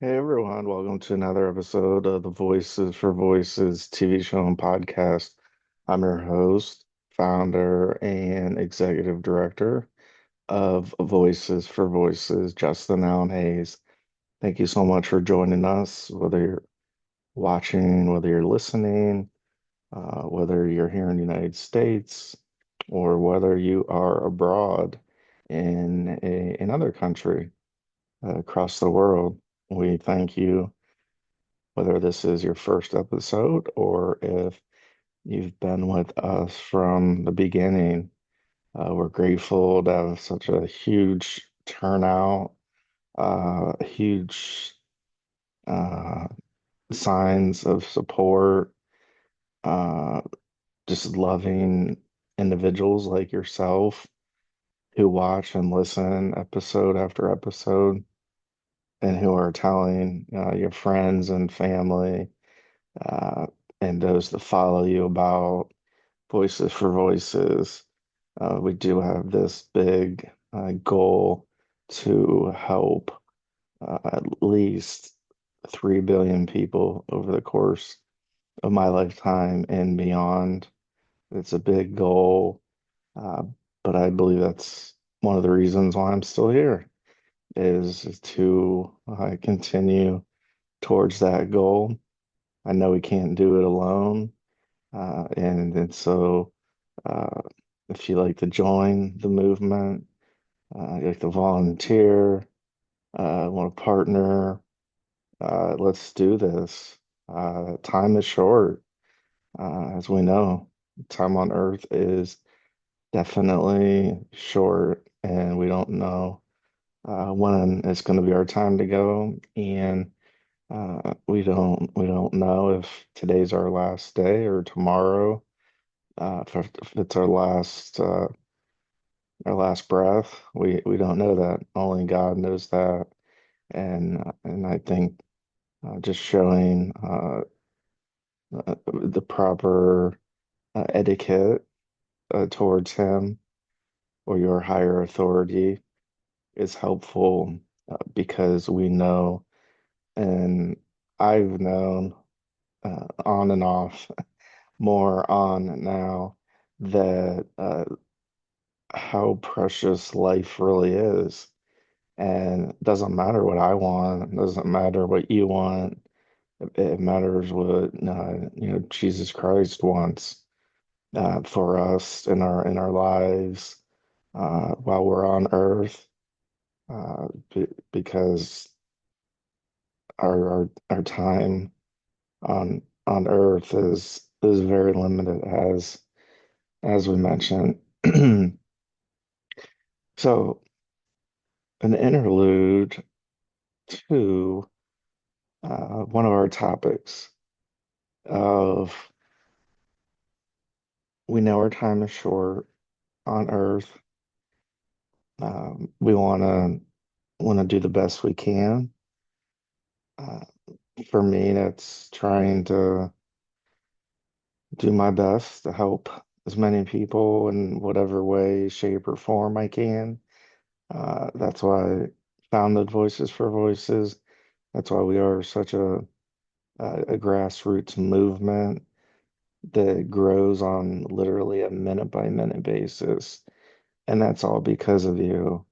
Hey everyone, welcome to another episode of the Voices for Voices TV show and podcast. I'm your host, founder, and executive director of Voices for Voices, Justin Allen Hayes. Thank you so much for joining us, whether you're watching, whether you're listening, whether you're here in the United States, or whether you are abroad in another country across the world. We thank you whether this is your first episode or if you've been with us from the beginning. We're grateful to have such a huge turnout, huge uh, signs of support, uh, just loving individuals like yourself who watch and listen episode after episode and who are telling your friends and family uh, and those that follow you about Voices for Voices. We do have this big goal to help at least 3 billion people over the course of my lifetime and beyond. It's a big goal, uh, but I believe that's one of the reasons why I'm still here is to continue towards that goal. I know we can't do it alone. And so, uh, if you like to join the movement, you like to volunteer, want to partner, let's do this. Time is short, as we know. Time on Earth is definitely short, and we don't know when it's going to be our time to go. And we don't know if today's our last day or tomorrow. If it's our last breath, we don't know that. Only God knows that. And I think just showing the proper etiquette towards Him or your higher authority is helpful because we know, and I've known on and off, more on now that how precious life really is. And it doesn't matter what I want, it doesn't matter what you want. It matters what Jesus Christ wants for us in our lives while we're on earth, because our time on earth is very limited as we mentioned. So an interlude to one of our topics of we know our time is short on Earth. We want to do the best we can. Uh, for me, that's trying to do my best to help as many people in whatever way, shape, or form I can. That's why I founded Voices for Voices. That's why we are such a grassroots movement that grows on literally a minute by minute basis. And that's all because of you.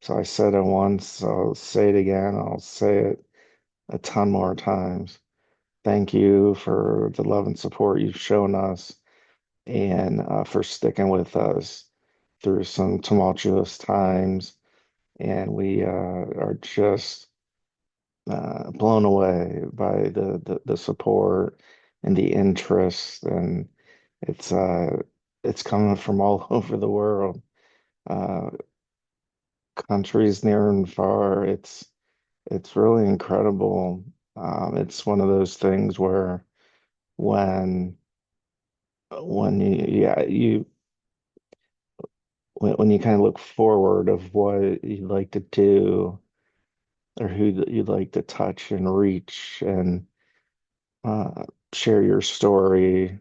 So I said it once, I'll say it again, I'll say it a ton more times. Thank you for the love and support you've shown us and for sticking with us through some tumultuous times. And we are just blown away by the support and the interest. And it's, uh, it's coming from all over the world, uh, countries near and far. It's really incredible. It's one of those things where when when you yeah you when you kind of look forward of what you'd like to do or who you'd like to touch and reach and uh, share your story.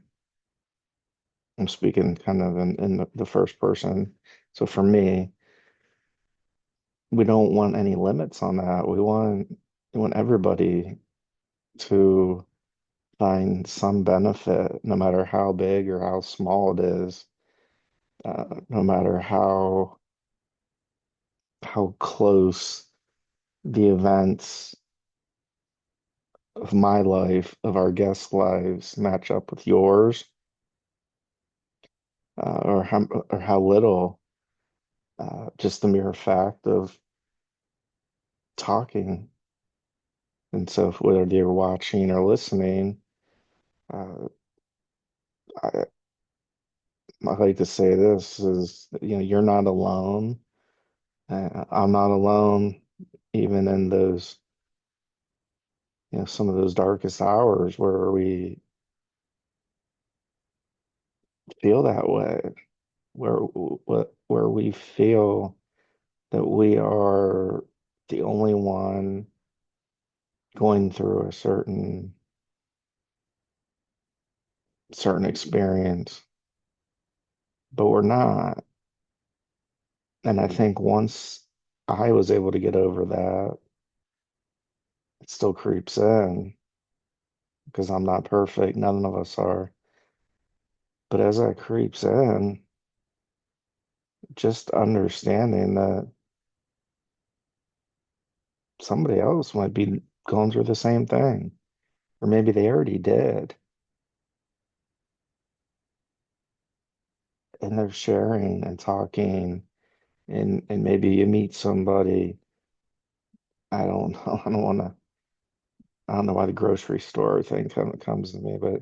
I'm speaking kind of in the first person. So for me, we don't want any limits on that. We want I want everybody to find some benefit, no matter how big or how small it is, no matter how close the events of my life, of our guests' lives, match up with yours, or how little, just the mere fact of talking. And so, whether you're watching or listening, uh, I, I like to say this is, you're not alone. I'm not alone, even in those, some of those darkest hours where we feel that way, where we feel that we are the only one going through a certain experience, but we're not. And I think once I was able to get over that, it still creeps in because I'm not perfect. None of us are. But as that creeps in, just understanding that somebody else might be going through the same thing, or maybe they already did, and they're sharing and talking, and maybe you meet somebody. I don't know. I don't know why the grocery store thing comes to me, but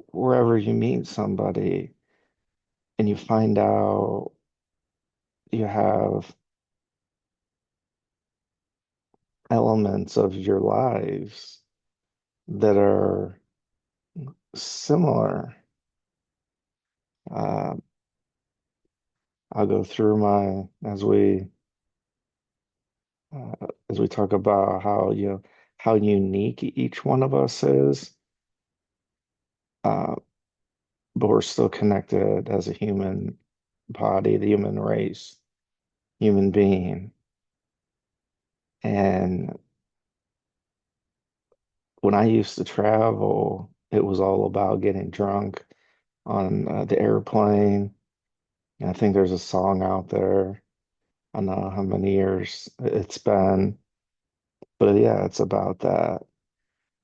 wherever you meet somebody and you find out you have elements of your lives that are similar. Uh, I'll go through as we talk about how unique each one of us is, uh, but we're still connected as a human body, the human race, human being. And when I used to travel, it was all about getting drunk on the airplane. And I think there's a song out there. I don't know how many years it's been, but yeah, it's about that.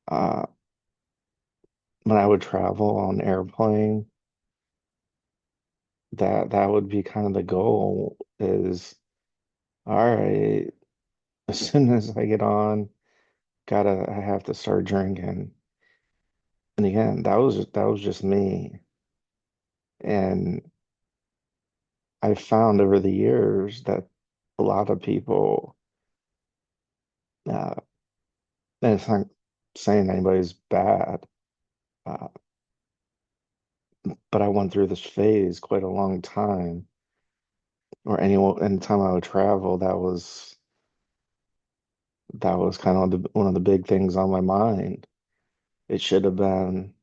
Uh, when I would travel on airplane, that would be kind of the goal is, all right, as soon as I get on, I have to start drinking. And again, that was just me. And I found over the years that a lot of people, uh, and it's not saying anybody's bad, uh, but I went through this phase quite a long time, or anytime I would travel, that was kind of one of the big things on my mind. It should have been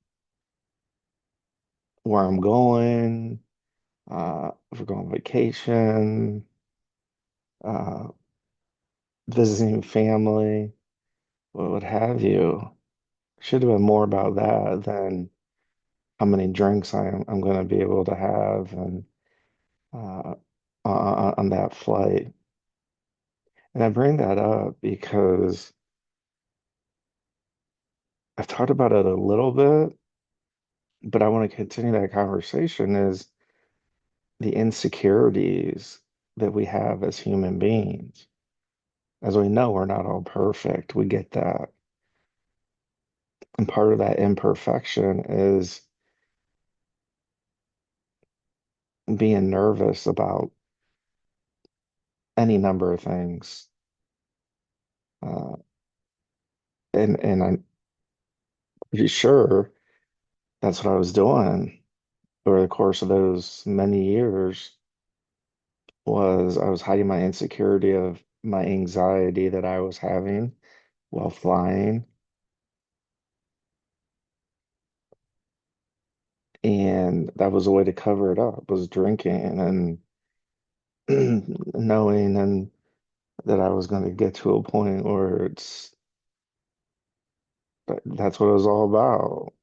where I'm going, if we're going on vacation, uh, visiting family, what have you. Should have been more about that than how many drinks I'm going to be able to have and on that flight. And I bring that up because I've talked about it a little bit, but I want to continue that conversation is the insecurities that we have as human beings. As we know, we're not all perfect. We get that. And part of that imperfection is being nervous about any number of things. Uh, and I'm pretty sure that's what I was doing over the course of those many years was I was hiding my insecurity of my anxiety that I was having while flying. And that was a way to cover it up, was drinking and knowing and that I was going to get to a point where that's what it was all about.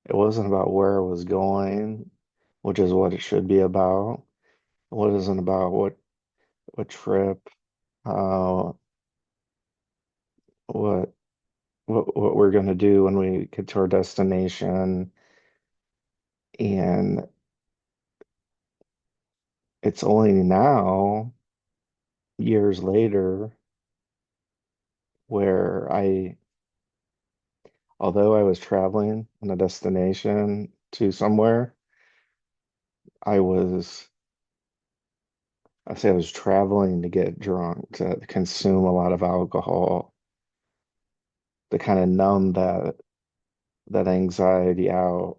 It wasn't about where I was going, which is what it should be about. What isn't about what trip, uh, what what we're going to do when we get to our destination. And it's only now, years later, where although I was traveling on a destination to somewhere, I was, I say I was traveling to get drunk, to consume a lot of alcohol, to kind of numb that anxiety out.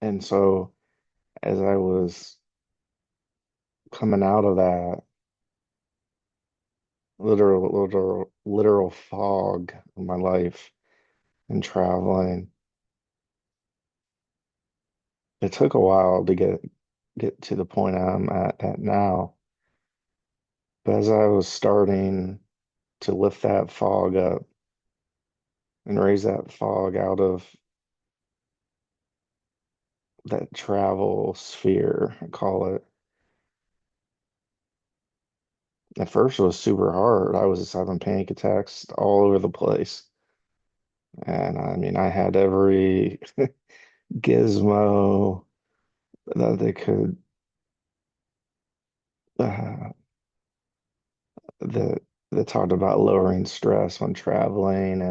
And so as I was coming out of that literal fog of my life and traveling, it took a while to get to the point I'm at now. But as I was starting to lift that fog up and raise that fog out of that travel sphere, I call it. At first, it was super hard. I was just having panic attacks all over the place. And I mean, I had every gizmo that they could, uh, that, that talked about lowering stress when traveling.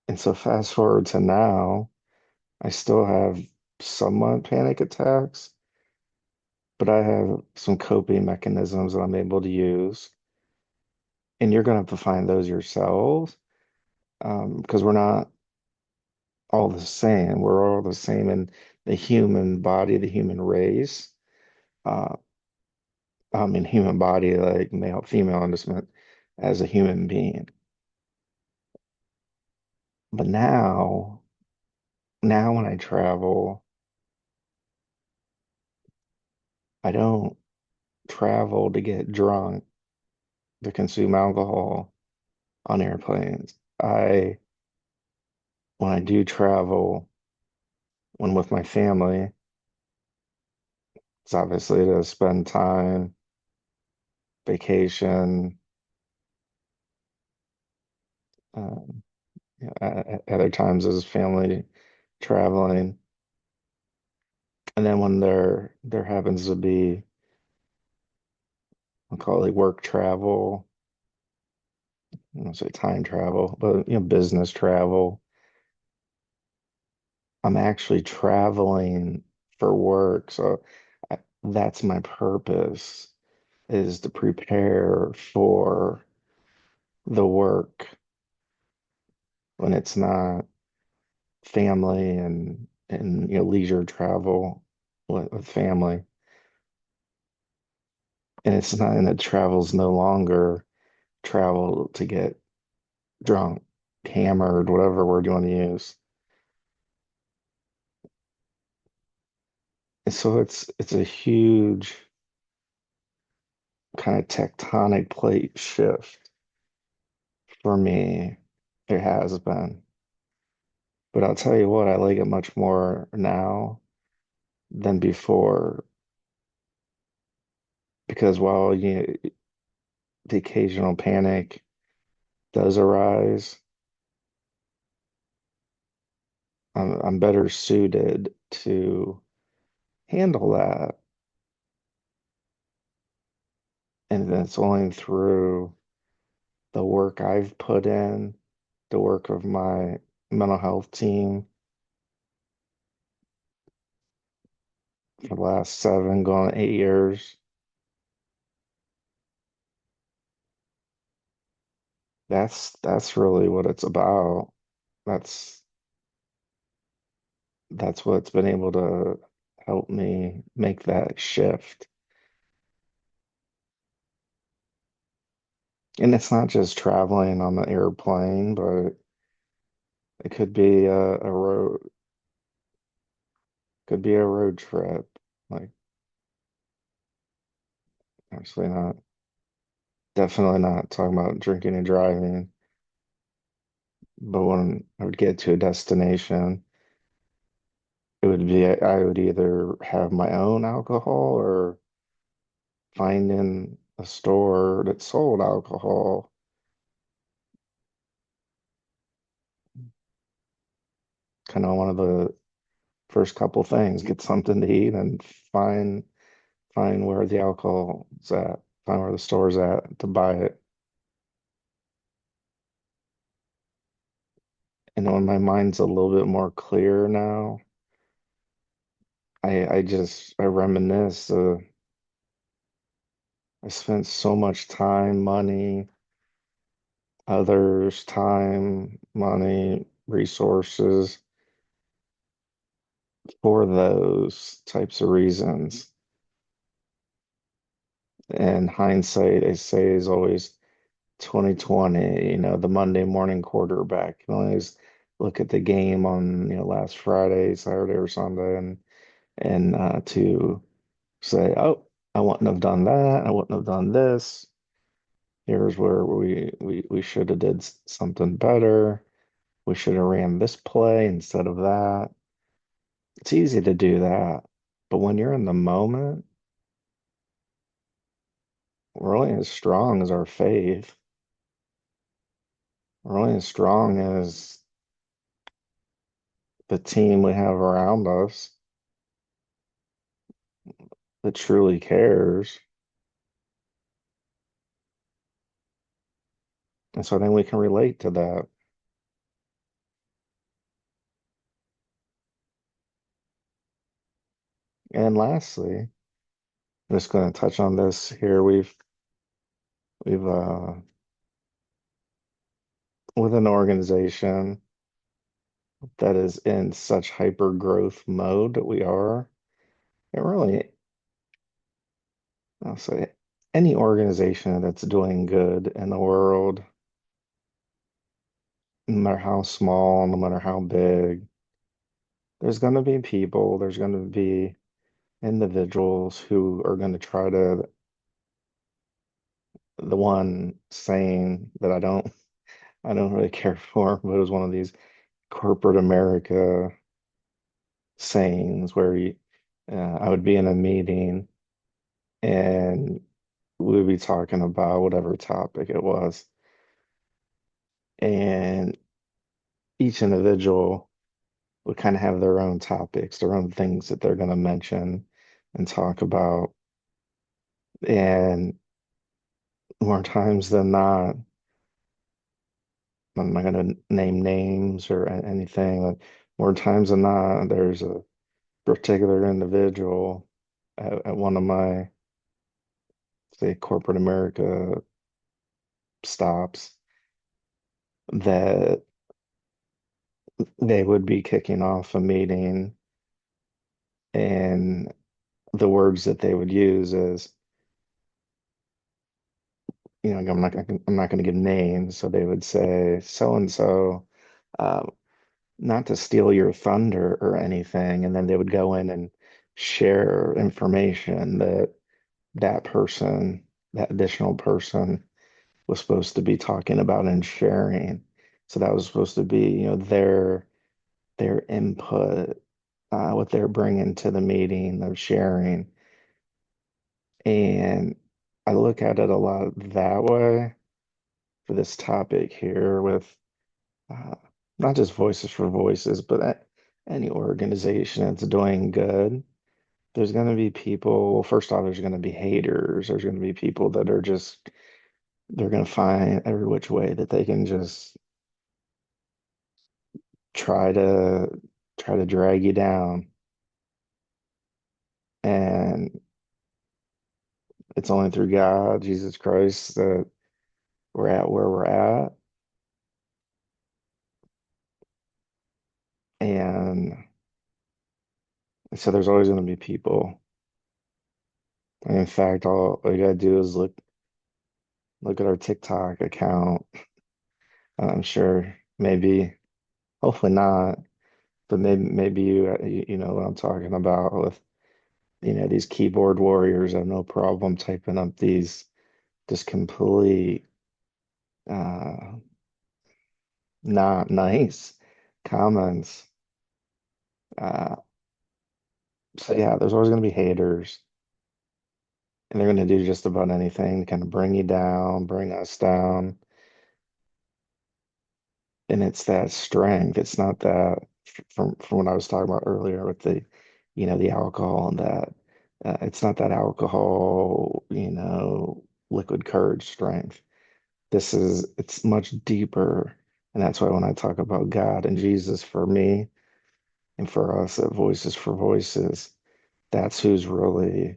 And so fast forward to now, I still have somewhat panic attacks, but I have some coping mechanisms that I'm able to use. And you're going to have to find those yourselves, because we're not all the same. We're all the same in the human body, the human race. Uh, I mean, human body, like male, female, I just meant as a human being. But now when I travel, I don't travel to get drunk, to consume alcohol on airplanes. When I do travel, when with my family, it's obviously to spend time, vacation, um, at other times as family traveling. And then when there happens to be, I'll call it like work travel, I don't say time travel, but business travel. I'm actually traveling for work. So that's my purpose, is to prepare for the work when it's not family and leisure travel with family. And it's not, and the travel's no longer travel to get drunk, hammered, whatever word you want to use. And so it's a huge kind of tectonic plate shift for me. It has been. But I'll tell you what, I like it much more now than before, because while the occasional panic does arise, I'm better suited to handle that. And that's only through the work I've put in, the work of my mental health team for the last 7, going on 8 years. That's really what it's about. That's that's what's been able to help me make that shift. And it's not just traveling on the airplane, but it could be a road, Could be a road trip. Like, actually not. Definitely not talking about drinking and driving. But when I would get to a destination, it would be I would either have my own alcohol or find in a store that sold alcohol. Kind of one of the first couple things, get something to eat and find where the alcohol's at, find where the store's at to buy it. And when my mind's a little bit more clear now, I reminisce. I spent so much time, money, others, time, money, resources for those types of reasons. And hindsight, I say, is always 2020, the Monday morning quarterback. You can always look at the game on, last Friday, Saturday, or Sunday, and to say, oh, I wouldn't have done that. I wouldn't have done this. Here's where we should have did something better. We should have ran this play instead of that. It's easy to do that, but when you're in the moment, we're only as strong as our faith. We're only as strong as the team we have around us that truly cares. And so I think we can relate to that. And lastly, I'm just going to touch on this here. We've with an organization that is in such hyper growth mode that we are, it really, I'll say, any organization that's doing good in the world, no matter how small, no matter how big, there's going to be people, there's going to be individuals who are going to try to, the one saying that I don't really care for, but it was one of these corporate America sayings where I would be in a meeting and we would be talking about whatever topic it was. And each individual would kind of have their own topics, their own things that they're going to mention and talk about. And more times than not, I'm not going to name names or anything. Like more times than not, there's a particular individual at one of my, say, corporate America stops that they would be kicking off a meeting, and the words that they would use is, I'm not going to give names, so they would say so and so, not to steal your thunder or anything, and then they would go in and share information that that person, that additional person, was supposed to be talking about and sharing. So that was supposed to be, their input, what they're bringing to the meeting of sharing. And I look at it a lot that way for this topic here with uh, not just Voices for Voices, but any organization that's doing good. There's going to be people, well, first off, there's going to be haters. There's going to be people that are just, they're going to find every which way that they can just try to try to drag you down. And it's only through God, Jesus Christ, that we're at where we're at. And so there's always going to be people. And in fact, all you gotta do is look at our TikTok account. I'm sure maybe, hopefully not, But maybe you know what I'm talking about with these keyboard warriors have no problem typing up these just complete uh not nice comments. Uh so yeah, there's always gonna be haters, and they're gonna do just about anything to kind of bring you down, bring us down. And it's that strength. It's not that from what I was talking about earlier with the alcohol and that it's not that alcohol, liquid courage strength. It's much deeper. And that's why when I talk about God and Jesus for me and for us at Voices for Voices, that's who's really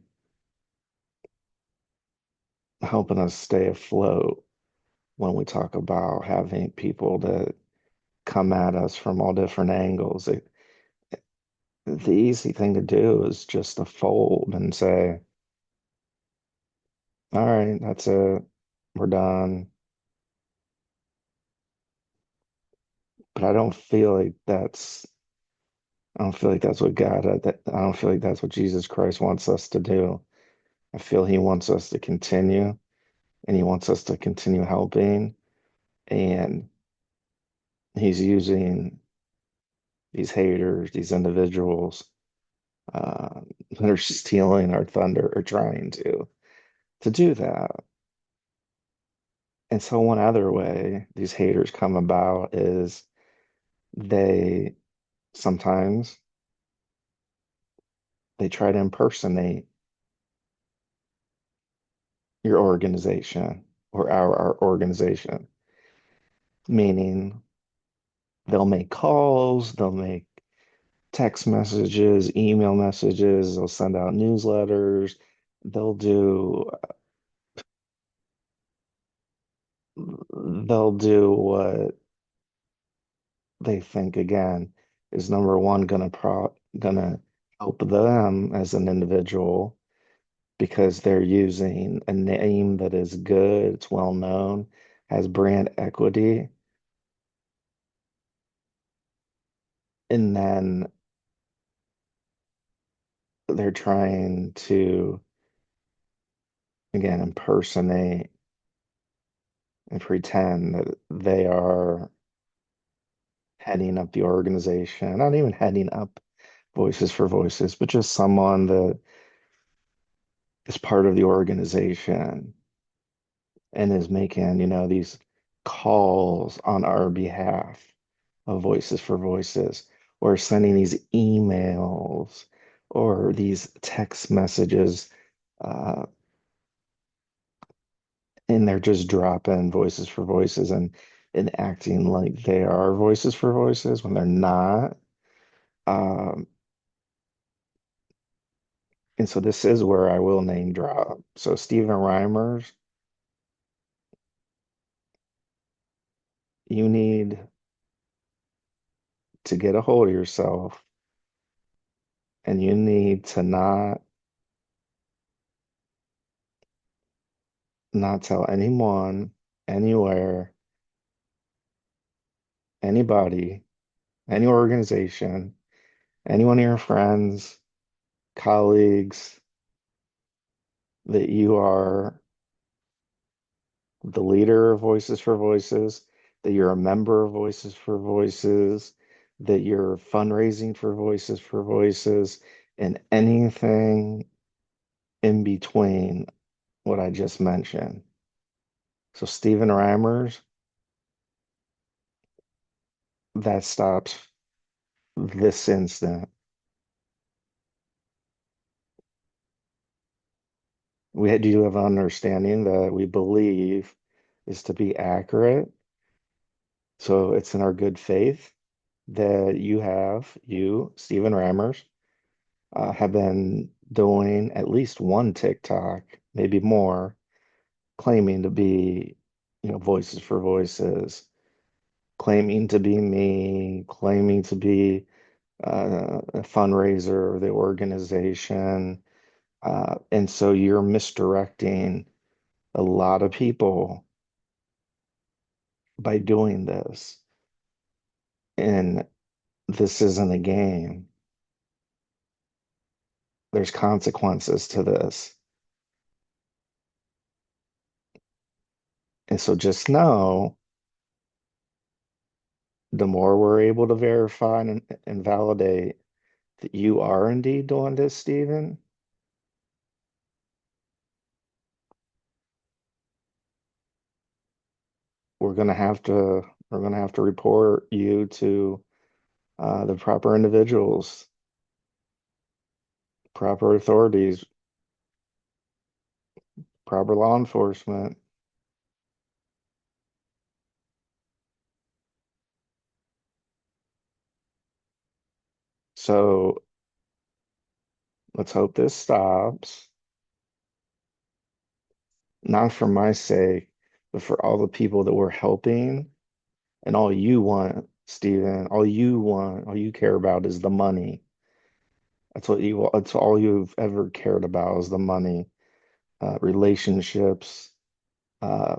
helping us stay afloat when we talk about having people that come at us from all different angles. The easy thing to do is just to fold and say, all right, that's it. We're done. But I don't feel like that's what I don't feel like that's what Jesus Christ wants us to do. I feel he wants us to continue and he wants us to continue helping. And he's using these haters, these individuals uh, that are stealing our thunder or trying to do that. And so one other way these haters come about is they sometimes they try to impersonate your organization or our organization, meaning they'll make calls, they'll make text messages, email messages, they'll send out newsletters, they'll do they'll do what they think again is number one gonna help them as an individual because they're using a name that is good, it's well known, has brand equity, and then they're trying to, again, impersonate and pretend that they are heading up the organization, not even heading up Voices for Voices, but just someone that is part of the organization and is making, these calls on our behalf of Voices for Voices, or sending these emails or these text messages, uh, and they're just dropping Voices for Voices and acting like they are Voices for Voices when they're not. Um, and so this is where I will name drop. So Stephen Reimers, you need to get a hold of yourself, and you need to not tell anyone, anywhere, anybody, any organization, any one of your friends, colleagues, that you are the leader of Voices for Voices, that you're a member of Voices for Voices, that you're fundraising for Voices for Voices, and anything in between what I just mentioned. So Stephen Reimers, that stops this instant. We do have an understanding that we believe is to be accurate. So it's in our good faith that you, Stephen Rammers, have been doing at least one TikTok, maybe more, claiming to be, Voices for Voices, claiming to be me, claiming to be a fundraiser of the organization. And so you're misdirecting a lot of people by doing this. And This isn't a game. There's consequences to this. And so just know the more we're able to verify and validate that you are indeed doing this, Stephen, we're gonna have to report you to the proper individuals, proper authorities, proper law enforcement. So let's hope this stops, not for my sake, but for all the people that we're helping. And all you want, Stephen, all you care about is the money. That's all you've ever cared about is the money, relationships, uh,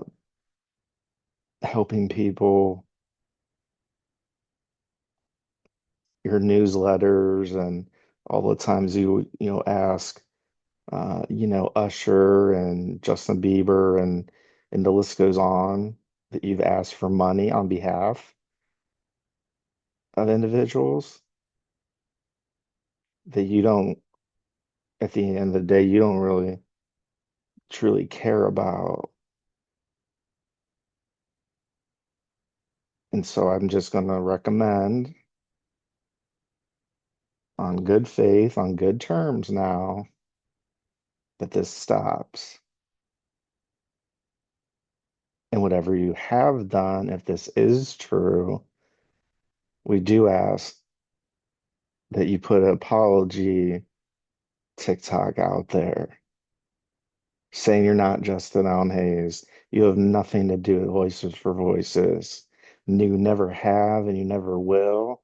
helping people, your newsletters, and all the times you ask, Usher and Justin Bieber and the list goes on that you've asked for money on behalf of individuals that you don't, at the end of the day, you don't really truly care about. And so I'm just going to recommend on good faith, on good terms now, that this stops. And whatever you have done, if this is true, we do ask that you put an apology TikTok out there saying you're not Justin Allen Hayes. You have nothing to do with Voices for Voices. You never have and you never will.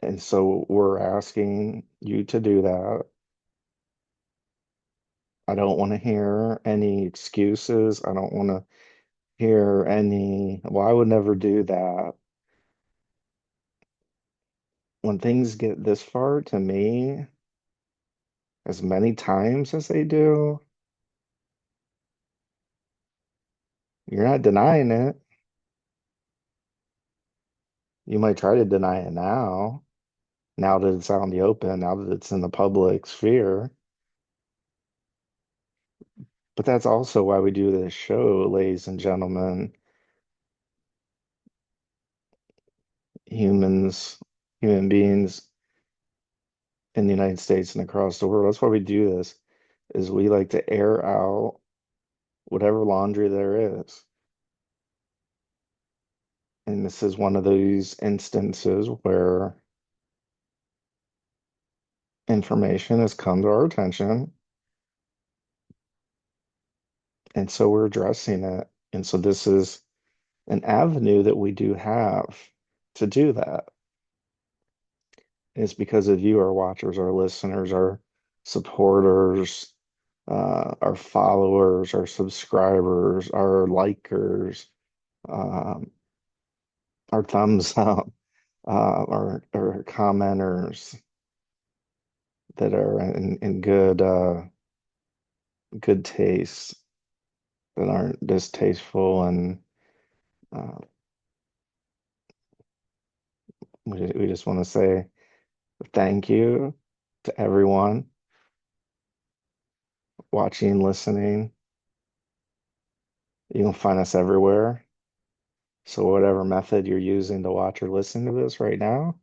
And so we're asking you to do that. I don't want to hear any excuses. I don't want to hear any, well, I would never do that. When things get this far to me, as many times as they do, you're not denying it. You might try to deny it now that it's out in the open, now that it's in the public sphere. But that's also why we do this show, ladies and gentlemen, humans, human beings in the United States and across the world. That's why we do this, is we like to air out whatever laundry there is. And this is one of those instances where information has come to our attention. And so we're addressing it. And so this is an avenue that we do have to do that. It's because of you, our watchers, our listeners, our supporters, our followers, our subscribers, our likers, um, our thumbs up, our commenters that are in good taste, that aren't distasteful, and uh, we just want to say thank you to everyone watching, listening. You can find us everywhere. So whatever method you're using to watch or listen to this right now,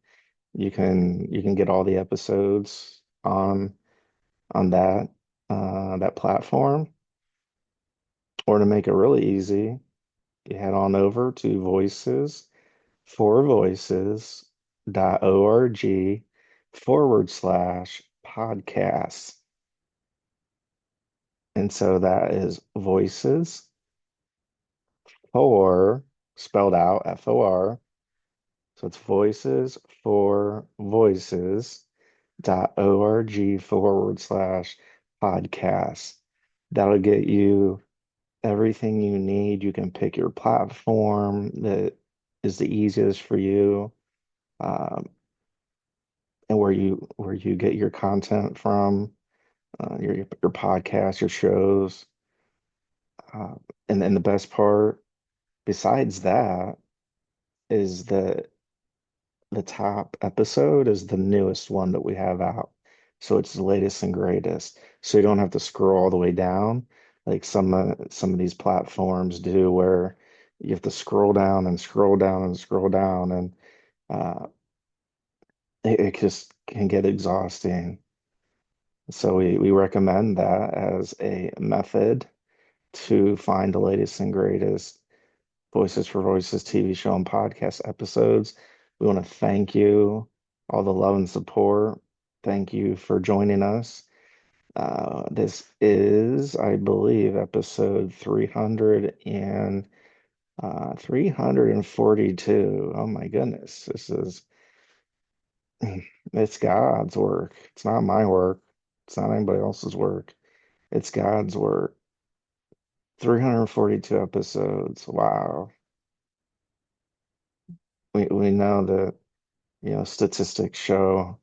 you can get all the episodes on that platform. Or to make it really easy, you head on over to voicesforvoices.org/podcasts. And so that is voices for spelled out FOR. So it's voices for voices.org/podcast. That'll get you everything you need. You can pick your platform that is the easiest for you, um, and where you get your content from, your podcast, your shows, uh, and then the best part, besides that, is that the top episode is the newest one that we have out. So it's the latest and greatest. So you don't have to scroll all the way down like some of these platforms do, where you have to scroll down and scroll down and scroll down, and uh, it just can get exhausting. So we recommend that as a method to find the latest and greatest Voices for Voices TV show and podcast episodes. We want to thank you, all the love and support. Thank you for joining us. This is, I believe, episode 342. Oh my goodness. It's God's work. It's not my work. It's not anybody else's work. It's God's work. 342 episodes. Wow. We know that, statistics show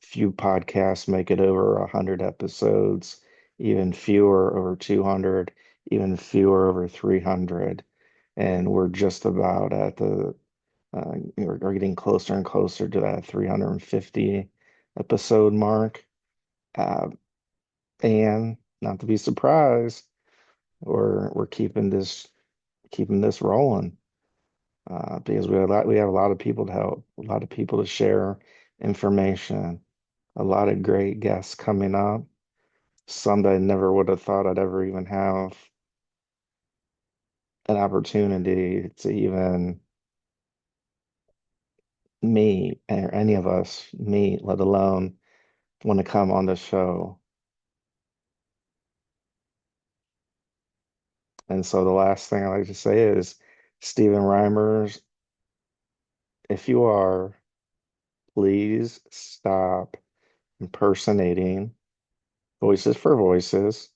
few podcasts make it over 100 episodes, even fewer over 200, even fewer over 300. And we're just about at we're getting closer and closer to that 350 episode mark. Uh, and not to be surprised, we're keeping this rolling, because we have a lot of people to help, a lot of people to share information, a lot of great guests coming up. Some that I never would have thought I'd ever even have an opportunity to even meet, or any of us meet, let alone want to come on the show. And so the last thing I like to say is, Stephen Reimers, if you are, please stop impersonating Voices for Voices.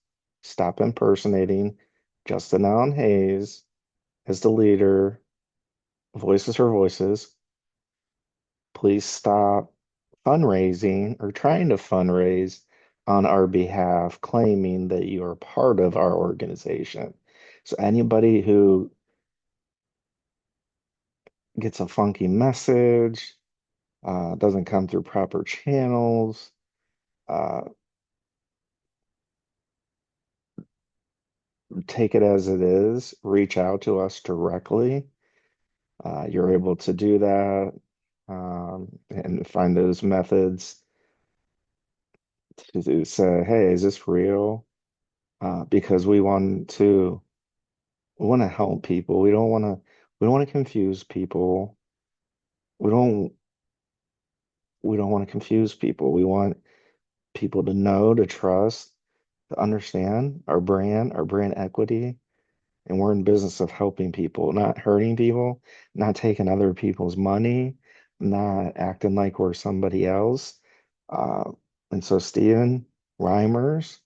Stop impersonating Justin Allen Hayes as the leader, Voices for Voices. Please stop fundraising or trying to fundraise on our behalf, claiming that you are part of our organization. So anybody who gets a funky message, doesn't come through proper channels, uh, take it as it is, reach out to us directly. You're able to do that, and find those methods to say, hey, is this real? Because we want to help people. We don't want to confuse people. We don't we don't want to confuse people. We want people to know, to trust, to understand our brand equity, and we're in business of helping people, not hurting people, not taking other people's money, not acting like we're somebody else. Uh, and so Stephen Reimers,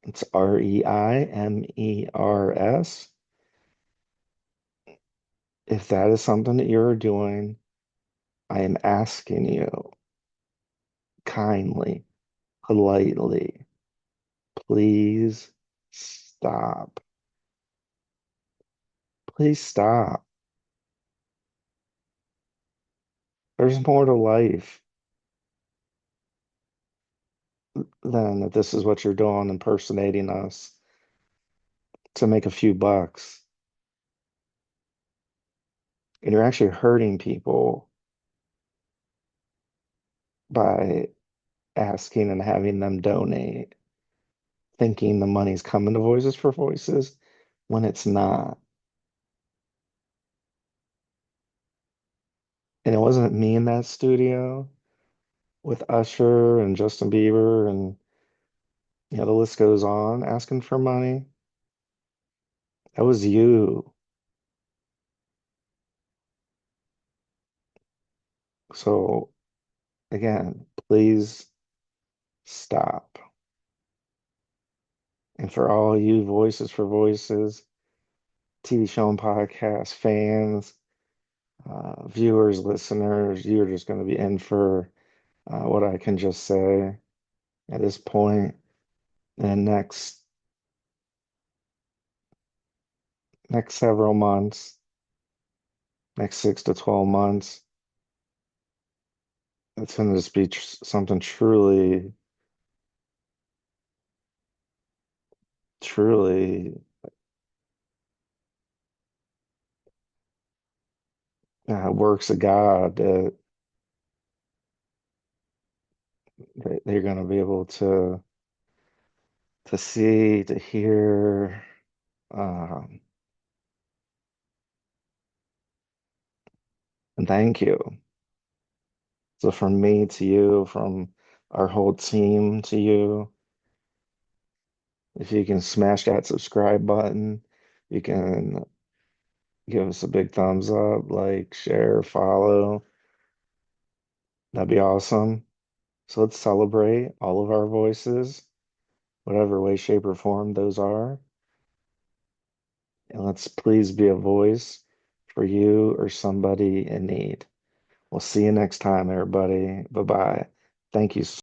it's Reimers. If that is something that you're doing, I am asking you kindly, politely, please stop. Please stop. There's more to life than that this is what you're doing, impersonating us to make a few bucks. And you're actually hurting people by asking and having them donate, thinking the money's coming to Voices for Voices when it's not. And it wasn't me in that studio with Usher and Justin Bieber, and the list goes on, asking for money. That was you. So again, please stop. And for all you Voices for Voices TV show and podcast fans, viewers, listeners, you're just going to be in for what I can just say at this point. And next several months, next 6 to 12 months, it's going to just be something truly, truly works of God that they're going to be able to see, to hear. Um, and thank you. So from me to you, from our whole team to you, if you can smash that subscribe button, you can give us a big thumbs up, like, share, follow. That'd be awesome. So let's celebrate all of our voices, whatever way, shape, or form those are. And let's please be a voice for you or somebody in need. We'll see you next time, everybody. Bye bye. Thank you